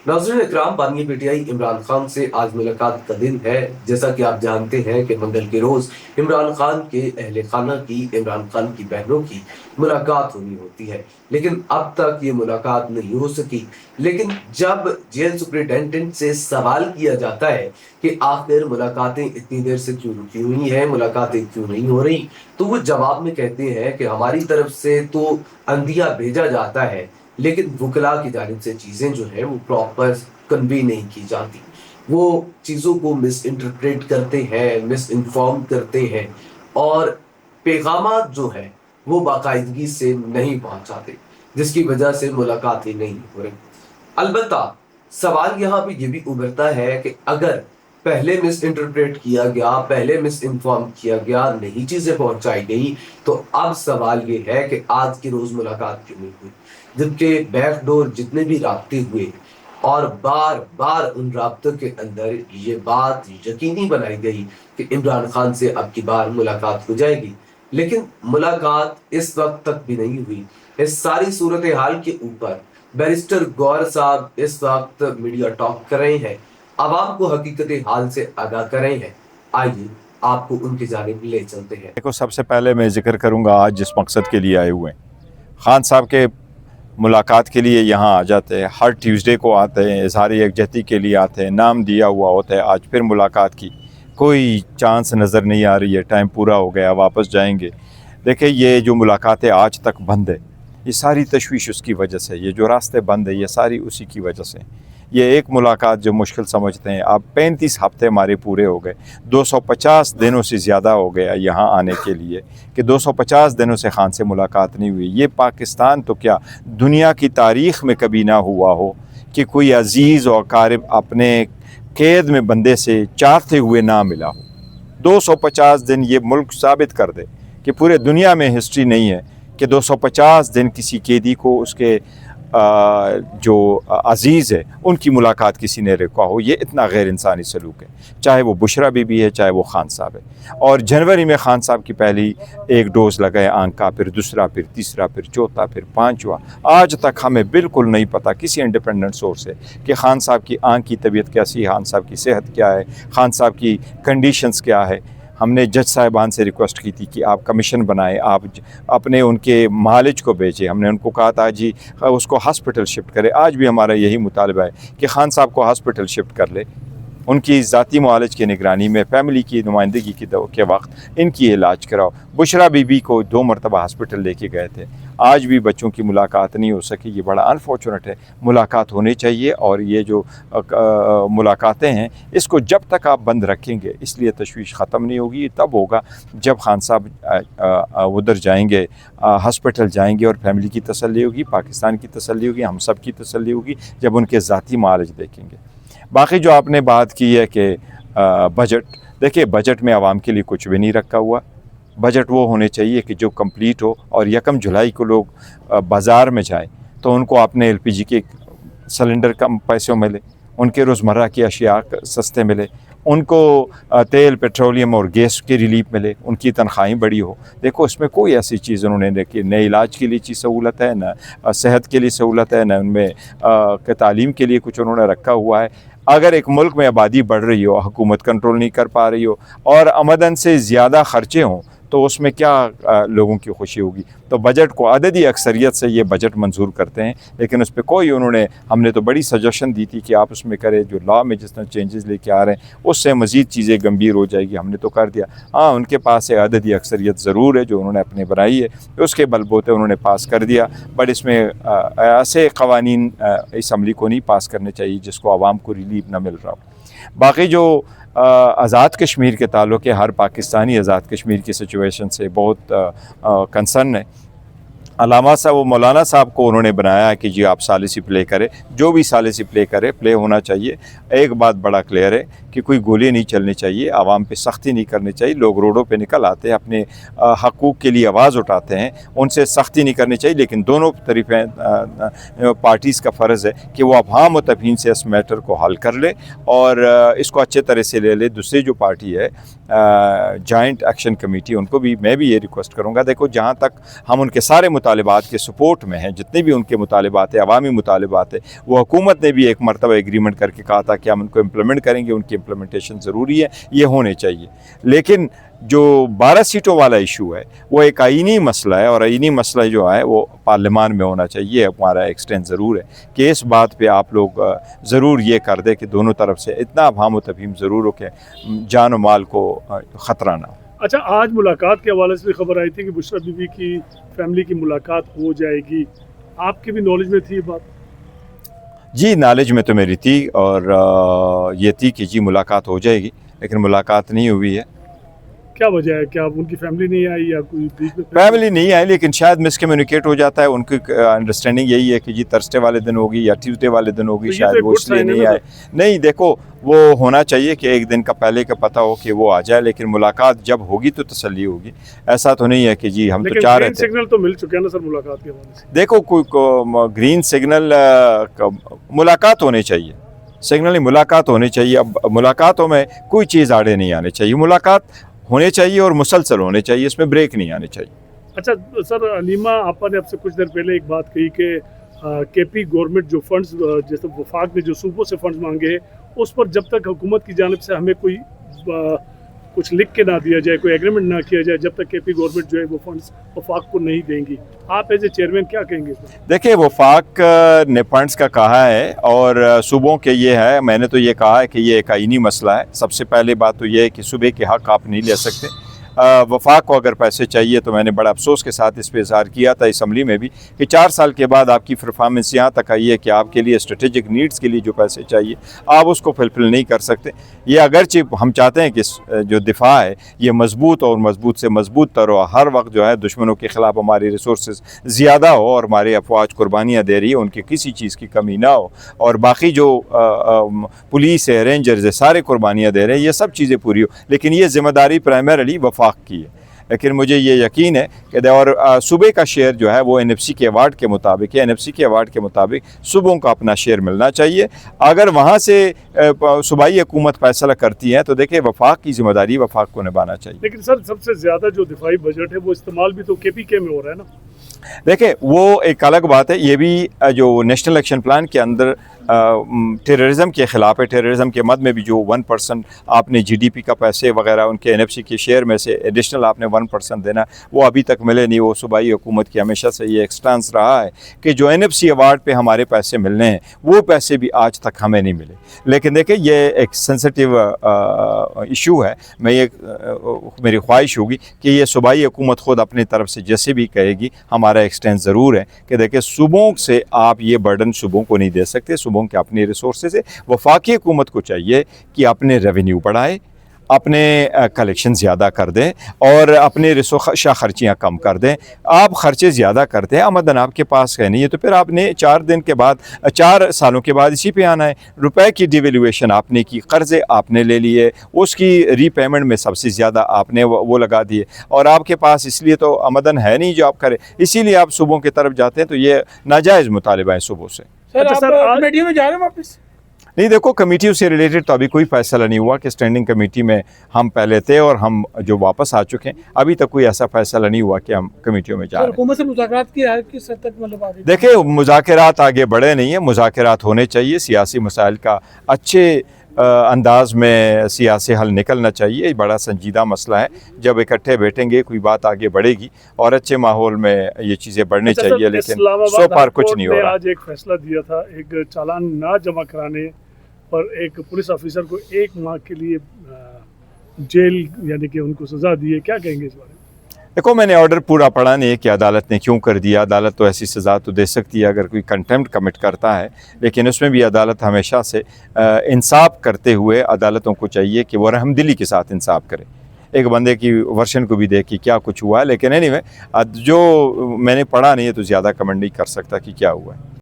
नाज़रीन इकराम, बानी पीटीआई इमरान खान से आज मुलाकात का दिन है। जैसा कि आप जानते हैं कि मंगल के रोज इमरान खान के अहले खाना की, इमरान खान की बहनों की मुलाकात होनी होती है, लेकिन अब तक ये मुलाकात नहीं हो सकी। लेकिन जब जेल सुपरिटेंडेंट से सवाल किया जाता है कि आखिर मुलाकातें इतनी देर से क्यों रुकी हुई हैं, मुलाकातें क्यों नहीं हो रही, तो वो जवाब में कहते हैं कि हमारी तरफ से तो अंदिया भेजा जाता है, लेकिन वुकला की जानिब से चीज़ें जो हैं वो प्रॉपर कन्वे नहीं की जाती। वो चीज़ों को मिस इंटरप्रेट करते हैं, मिस इन्फॉर्म करते हैं और पैगामात जो हैं वो बाकायदगी से नहीं पहुँचाते, जिसकी वजह से मुलाकातें नहीं हो रही। अलबत्ता सवाल यहाँ पे ये भी उभरता है कि अगर पहले मिस इंटरप्रेट किया गया, पहले मिस इन्फॉर्म किया गया, नहीं चीज़ें पहुँचाई गई, तो अब सवाल ये है कि आज के रोज़ मुलाकात क्यों नहीं हुई? जबकि बैकडोर जितने भी राब्ते हुए और बार-बार उन राब्तों के अंदर ये बात यकीनी बनाई गई कि इमरान खान से अब की बार मुलाकात हो जाएगी। लेकिन मुलाकात इस वक़्त तक भी नहीं हुई। इस सारी सूरत-ए-हाल के ऊपर बैरिस्टर गौहर साहब इस वक़्त मीडिया टॉक कर रहे हैं, अवाम को हकीकत-ए-हाल से आगाह कर रहे हैं। आइए आपको उनकी जानिब ले चलते हैं। देखो, सबसे पहले मैं ज़िक्र करूँगा आज जिस मकसद के लिए आए हुए हैं। ख़ान साहब के मुलाकात के लिए यहाँ आ जाते हैं, हर ट्यूसडे को आते हैं, इज़हार यकजहती के लिए आते हैं, नाम दिया हुआ होता है। आज फिर मुलाकात की, कोई चांस नज़र नहीं आ रही है, टाइम पूरा हो गया, वापस जाएंगे। देखिए, ये जो मुलाकातें आज तक बंद है, ये सारी तशवीश उसकी वजह से, ये जो रास्ते बंद है ये सारी उसी की वजह से। ये एक मुलाकात जो मुश्किल समझते हैं, अब 35 हफ्ते हमारे पूरे हो गए, 250 दिनों से ज़्यादा हो गया यहाँ आने के लिए कि 250 दिनों से ख़ान से मुलाकात नहीं हुई। ये पाकिस्तान तो क्या दुनिया की तारीख़ में कभी ना हुआ हो कि कोई अज़ीज़ और क़ारिब अपने कैद में बंदे से चाहते हुए ना मिला हो। 250 दिन ये मुल्क साबित कर दे कि पूरे दुनिया में हिस्ट्री नहीं है कि 250 दिन किसी कैदी को उसके जो अज़ीज़ है उनकी मुलाकात किसी ने रोका हो। ये इतना गैर इंसानी सलूक है, चाहे वो बुशरा बीबी है, चाहे वो ख़ान साहब है। और जनवरी में ख़ान साहब की पहली एक डोज़ लगा है आंख का, फिर दूसरा, फिर तीसरा, फिर चौथा, फिर पाँचवा। आज तक हमें बिल्कुल नहीं पता किसी इंडिपेंडेंट सोर्स से कि ख़ान साहब की आंख की तबीयत कैसी है, ख़ान साहब की सेहत क्या है, ख़ान साहब की कंडीशंस क्या है। हमने जज साहिबान से रिक्वेस्ट की थी कि आप कमीशन बनाएं, आप अपने उनके मालिज को भेजें। हमने उनको कहा था जी उसको हॉस्पिटल शिफ्ट करें। आज भी हमारा यही मुतालबा है कि ख़ान साहब को हॉस्पिटल शिफ्ट कर ले, उनकी ज़ाती मुआलिज की निगरानी में, फ़ैमिली की नुमाइंदगी के वक्त इनकी इलाज कराओ। बुशरा बीबी को 2 मरतबा हॉस्पिटल लेके गए थे, आज भी बच्चों की मुलाकात नहीं हो सकी। ये बड़ा अनफॉर्चुनेट है। मुलाकात होनी चाहिए और ये जो मुलाकातें हैं इसको जब तक आप बंद रखेंगे इसलिए तशवीश ख़त्म नहीं होगी। तब होगा जब ख़ान साहब उधर जाएंगे, हॉस्पिटल जाएंगे और फैमिली की तसल्ली होगी, पाकिस्तान की तसल्ली होगी, हम सब की तसल्ली होगी जब उनके ज़ाती मालिज देखेंगे। बाकी जो आपने बात की है कि बजट, देखिए बजट में आवाम के लिए कुछ भी नहीं रखा हुआ। बजट वो होने चाहिए कि जो कंप्लीट हो और 1 जुलाई को लोग बाज़ार में जाएं तो उनको अपने एलपीजी के सिलेंडर कम पैसों मिले, उनके रोज़मर्रा की अशिया सस्ते मिले, उनको तेल, पेट्रोलियम और गैस की रिलीफ मिले, उनकी तनख्वाहें बड़ी हो। देखो, इसमें कोई ऐसी चीज़ उन्होंने देखी, न इलाज के लिए चीज़ सहूलत है, न सेहत के लिए सहूलत है, न उनमें तालीम के लिए कुछ उन्होंने रखा हुआ है। अगर एक मुल्क में आबादी बढ़ रही हो, हुकूमत कंट्रोल नहीं कर पा रही हो और आमदन से ज़्यादा ख़र्चे हों तो उसमें क्या लोगों की खुशी होगी। तो बजट को अददी अक्सरियत से ये बजट मंजूर करते हैं, लेकिन उस पर कोई उन्होंने, हमने तो बड़ी सजेशन दी थी कि आप उसमें करें, जो लॉ में जिस तरह चेंजेस लेके आ रहे हैं उससे मज़ीद चीज़ें गंभीर हो जाएगी। हमने तो कर दिया। हाँ, उनके पास अददी अक्सरियत ज़रूर है जो उन्होंने अपनी बनाई है, उसके बलबूते उन्होंने पास कर दिया। बट इसमें ऐसे क़वानीन असम्बली को नहीं पास करने चाहिए जिसको आवाम को रिलीफ न मिल रहा हो। बाकी जो आज़ाद कश्मीर के ताल्लुक़ है, हर पाकिस्तानी आज़ाद कश्मीर की सिचुएशन से बहुत कंसर्न है। अलामा साहब, वो मौलाना साहब को उन्होंने बनाया है कि जी आप सालिसी प्ले करें, जो भी सालिसी प्ले करे, प्ले होना चाहिए। एक बात बड़ा क्लियर है कि कोई गोली नहीं चलनी चाहिए, आवाम पे सख्ती नहीं करनी चाहिए। लोग रोडों पे निकल आते हैं, अपने हकूक़ के लिए आवाज़ उठाते हैं, उनसे सख्ती नहीं करनी चाहिए। लेकिन दोनों तरफ़ें पार्टीज़ का फ़र्ज़ है कि वो अफ़हाम व तफ़हीम से इस मैटर को हल कर ले और इसको अच्छे तरह से ले ले। दूसरी जो पार्टी है जॉइंट एक्शन कमेटी, उनको भी मैं भी ये रिक्वेस्ट करूँगा, देखो जहाँ तक हम उनके सारे मुतालिबात के सपोर्ट में हैं, जितने भी उनके मुतालिबात है, अवामी मुतालिबात है, वो हुकूमत ने भी एक मरतबा एग्रीमेंट करके कहा था कि हम उनको इम्प्लीमेंट करेंगे, उनकी इम्प्लीमेंटेशन ज़रूरी है, ये होने चाहिए। लेकिन जो 12 सीटों वाला इशू है वो एक आईनी मसला है, और आईनी मसला जो है वो पार्लियामान में होना चाहिए। हमारा एक्सटेंड ज़रूर है कि इस बात पे आप लोग ज़रूर ये कर दें कि दोनों तरफ से इतना अफहाम व तफहीम ज़रूर हो कि जान और माल को ख़तरा ना हो। अच्छा, आज मुलाकात के हवाले से भी खबर आई थी कि बुशरा बीबी की फैमिली की मुलाकात हो जाएगी, आपकी भी नॉलेज में थी ये बात? जी, नॉलेज में तो मेरी थी, और ये थी कि जी मुलाकात हो जाएगी, लेकिन मुलाकात नहीं हुई है। क्या वजह है? क्या उनकी फैमिली नहीं आई या कोई बीच में? फैमिली नहीं आई, लेकिन शायद मिसकम्युनिकेट हो जाता है। उनकी अंडरस्टैंडिंग यही है कि जी थर्सडे वाले दिन होगी या ट्यूसडे वाले दिन होगी, तो शायद वो इसलिए नहीं आए। नहीं, देखो वो होना चाहिए कि एक दिन का पहले का पता हो कि वो आ जाए, लेकिन मुलाकात जब होगी तो तसल्ली होगी। ऐसा तो नहीं है कि जी हम तो चाह रहे थे। सिग्नल तो मिल चुके हैं ना सर मुलाकात के हवाले से? देखो कोई ग्रीन सिग्नल, मुलाकात होनी चाहिए, सिग्नल ही मुलाकात होनी चाहिए। अब मुलाकातों में कोई चीज़ आड़े नहीं आनी चाहिए, मुलाकात होने चाहिए और मुसलसल होने चाहिए, इसमें ब्रेक नहीं आने चाहिए। अच्छा सर, अलीमा आपा ने आपसे कुछ देर पहले एक बात कही कि केपी गवर्नमेंट जो फंड्स, जैसे वफाक ने जो सूबों से फंड्स मांगे हैं, उस पर जब तक हुकूमत की जानिब से हमें कोई कुछ लिख के ना दिया जाए, कोई एग्रीमेंट ना किया जाए, जब तक केपी गवर्नमेंट जो है वो फंड्स वफाक को नहीं देंगी, आप एज ए चेयरमैन क्या कहेंगे इसमें? देखिए, वफाक ने फंड्स का कहा है और सूबों के ये है, मैंने तो ये कहा है कि ये एक आईनी मसला है। सबसे पहले बात तो ये है कि सूबे के हक़ आप नहीं ले सकते। वफाक को अगर पैसे चाहिए तो मैंने बड़ा अफसोस के साथ इस पर इज़हार किया था असम्बली में भी कि 4 साल के बाद आपकी परफॉर्मेंस यहाँ तक आई है कि आपके लिए स्ट्रेटेजिक नीड्स के लिए जो पैसे चाहिए आप उसको फुलफिल नहीं कर सकते। ये अगरचे हम चाहते हैं कि जो दिफा है ये मजबूत और मजबूत से मजबूत तर हो, हर वक्त जो है दुश्मनों के ख़िलाफ़ हमारी रिसोर्स ज़्यादा हो और हमारी अफवाज कुर्बानियाँ दे रही है, उनकी किसी चीज़ की कमी ना हो, और बाकी जो पुलिस है, रेंजर्स है, सारे कुर्बानियाँ दे रहे हैं, ये सब चीज़ें पूरी हो। लेकिन ये ज़िम्मेदारी प्राइमरली वफाक की है। लेकिन मुझे ये यकीन है कि और सूबे का शेयर जो है वो एनएफसी के अवार्ड के मुताबिक है, एनएफसी के अवार्ड के मुताबिक सूबों को अपना शेयर मिलना चाहिए। अगर वहाँ से सूबाई हुकूमत फैसला करती है तो देखिए वफाक की जिम्मेदारी वफाक को निभाना चाहिए। लेकिन सर सबसे ज़्यादा जो दिफाई बजट है वो इस्तेमाल भी तो केपीके में हो रहा है ना? देखिए वो एक अलग बात है, ये भी जो नेशनल एक्शन प्लान के अंदर टेररिज्म के ख़िलाफ़ है, टेररिज्म के मद में भी जो 1% आपने जीडीपी का पैसे वगैरह उनके एनएफसी के शेयर में से एडिशनल आपने 1% देना, वो अभी तक मिले नहीं। वो सूबाई हुकूमत की हमेशा से ये एक स्टांस रहा है कि जो एनएफसी अवार्ड पे हमारे पैसे मिलने हैं वो पैसे भी आज तक हमें नहीं मिले। लेकिन देखिए ये एक सेंसिटिव इशू है, मैं ये मेरी ख्वाहिश होगी कि ये सूबाई हुकूमत ख़ुद अपनी तरफ से जैसे भी कहेगी, हमारा एक्सटेंड ज़रूर है कि देखिए सूबों से आप ये बर्डन सूबों को नहीं दे सकते, सूबों के अपनी रिसोर्सेज है। वफाकी हुकूमत को चाहिए कि अपने रेवेन्यू बढ़ाए, अपने कलेक्शन ज़्यादा कर दें और अपने रिसोर्स खर्चियाँ कम कर दें। आप ख़र्चे ज़्यादा करते हैं, आमदन आपके पास है नहीं है, तो फिर आपने 4 दिन के बाद 4 सालों के बाद इसी पे आना है। रुपए की डिवेल्यूएशन आपने की, कर्ज़े आपने ले लिए, उसकी रीपेमेंट में सबसे ज़्यादा आपने वो लगा दिए, और आपके पास इसलिए तो आमदन है नहीं जो आप करें, इसीलिए आप सूबों की तरफ जाते हैं। तो ये नाजायज़ मुतालिबा है सूबों से। सर आप कमेटी में जा रहे हैं वापस? नहीं, देखो कमेटियों से रिलेटेड तो अभी कोई फैसला नहीं हुआ कि स्टैंडिंग कमेटी में हम पहले थे और हम जो वापस आ चुके हैं, अभी तक कोई ऐसा फैसला नहीं हुआ कि हम कमेटियों में जा रहे हैं। हुकूमत से मुज़ाकरात की है किस हद तक, मतलब आगे? देखिए मुज़ाकरात आगे बढ़े नहीं है, मुज़ाकरात होने चाहिए, सियासी मसाइल का अच्छे अंदाज में सियासी हल निकलना चाहिए। बड़ा संजीदा मसला है, जब इकट्ठे बैठेंगे कोई बात आगे बढ़ेगी और अच्छे माहौल में ये चीज़ें बढ़नी चाहिए, लेकिन सो फार कुछ नहीं हो रहा। आज एक फैसला दिया था, एक चालान ना जमा कराने पर एक पुलिस ऑफिसर को 1 माह के लिए जेल यानी कि उनको सज़ा दी है, क्या कहेंगे इस बारे में? देखो मैंने ऑर्डर पूरा पढ़ा नहीं है कि अदालत ने क्यों कर दिया। अदालत तो ऐसी सज़ा तो दे सकती है अगर कोई कंटेम्प्ट कमिट करता है, लेकिन उसमें भी अदालत हमेशा से इंसाफ करते हुए अदालतों को चाहिए कि वो रहमदिली के साथ इंसाफ करे। एक बंदे की वर्शन को भी देख कि क्या कुछ हुआ है, लेकिन एनीवे जो मैंने पढ़ा नहीं है तो ज़्यादा कमेंट नहीं कर सकता कि क्या हुआ है।